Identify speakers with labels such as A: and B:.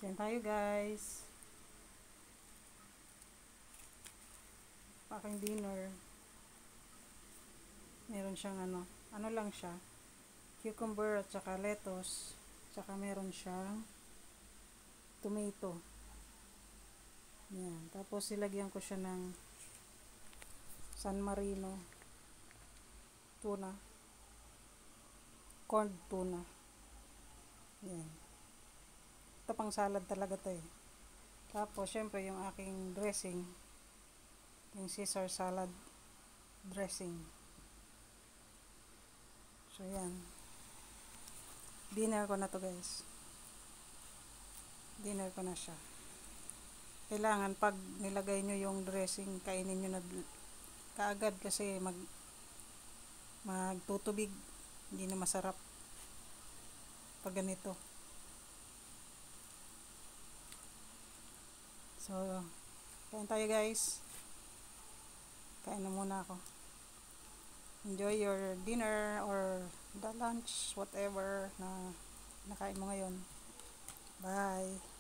A: Kain tayo guys. Aking dinner. Meron siyang ano lang siya. Cucumber at saka lettuce. Tsaka meron siyang tomato. Yan. Tapos silagyan ko siya ng San Marino tuna. Corned tuna. Yan. Ito pang salad talaga to eh. Tapos syempre yung aking dressing. Yung Caesar salad dressing. So yan. Dinner ko na to guys. Dinner ko na siya. Kailangan pag nilagay nyo yung dressing, kainin nyo na kaagad kasi magtutubig. Hindi na masarap pag ganito. So, kain tayo guys. Kain na muna ako. Enjoy your dinner or the lunch, whatever na nakain mo ngayon. Bye!